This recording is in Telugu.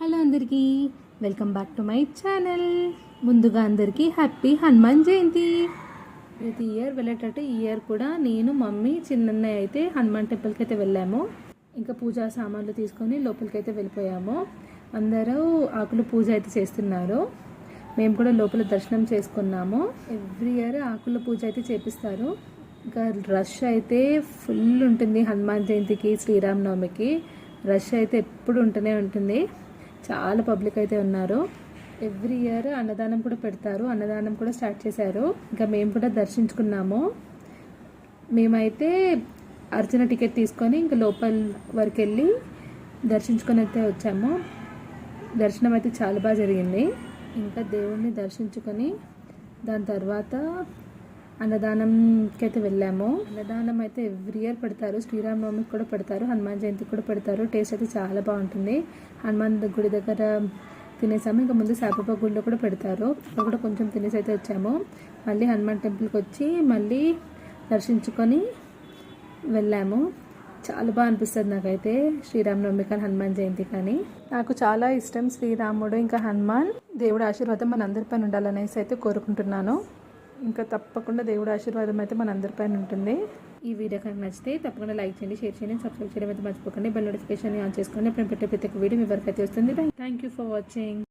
హలో అందరికీ, welcome back to my channel. ముందుగా అందరికీ హ్యాపీ హనుమాన్ జయంతి. ప్రతి ఇయర్ వెళ్ళేటట్టు ఈ ఇయర్ కూడా నేను, మమ్మీ, చిన్నన్నయ్య అయితే హనుమాన్ టెంపుల్కి అయితే వెళ్ళాము. ఇంకా పూజా సామాన్లు తీసుకొని లోపలికి అయితే వెళ్ళిపోయాము. అందరూ ఆకులు పూజ అయితే చేస్తున్నారు. మేము కూడా లోపల దర్శనం చేసుకున్నాము. ఎవ్రీ ఇయర్ ఆకుల పూజ అయితే చేపిస్తారు. ఇంకా రష్ అయితే ఫుల్ ఉంటుంది. హనుమాన్ జయంతికి, శ్రీరామనవమికి రష్ అయితే ఎప్పుడు ఉంటూనే ఉంటుంది. చాలా పబ్లిక్ అయితే ఉన్నారు. ఎవ్రీ ఇయర్ అన్నదానం కూడా పెడతారు. అన్నదానం కూడా స్టార్ట్ చేశారు. ఇంకా మేము కూడా దర్శించుకున్నాము. మేమైతే అర్చన టికెట్ తీసుకొని ఇంకా లోపల వరకు వెళ్ళి దర్శించుకొని అయితే వచ్చాము. దర్శనం అయితే చాలా బాగా జరిగింది. ఇంకా దేవుణ్ణి దర్శించుకొని దాని తర్వాత అన్నదానంకి అయితే వెళ్ళాము. అన్నదానం అయితే ఎవ్రీ ఇయర్ పెడతారు. శ్రీరామనవమికి కూడా పెడతారు, హనుమాన్ జయంతికి కూడా పెడతారు. టేస్ట్ అయితే చాలా బాగుంటుంది. హనుమాన్ గుడి దగ్గర తినేసాము. ఇంకా ముందు సాయిబాబా గుడిలో కూడా పెడతారు. అక్కడ కూడా కొంచెం తినేసి అయితే వచ్చాము. మళ్ళీ హనుమాన్ టెంపుల్కి వచ్చి మళ్ళీ దర్శించుకొని వెళ్ళాము. చాలా బాగా అనిపిస్తుంది నాకైతే శ్రీరామనవమి కానీ హనుమాన్ జయంతి కానీ. నాకు చాలా ఇష్టం శ్రీరాముడు ఇంకా హనుమాన్. దేవుడి ఆశీర్వాదం మనందరిపైన ఉండాలనేసి అయితే కోరుకుంటున్నాను. ఇంకా తప్పకుండా దేవుడి ఆశీర్వాదం అయితే మనందరిపైన ఉంటుంది. ఈ వీడియో కనుక నచ్చితే తప్పకుండా లైక్ చేయండి, షేర్ చేయండి, సబ్స్క్రైబ్ చేయడం అయితే మర్చిపోకండి. బెల్ నోటిఫికేషన్ ఆన్ చేసుకోండి. అప్పుడు పెట్టే ప్రతి ఒక్క వీడియో మీ వరకు అయితే వస్తుంది. Thank you for watching.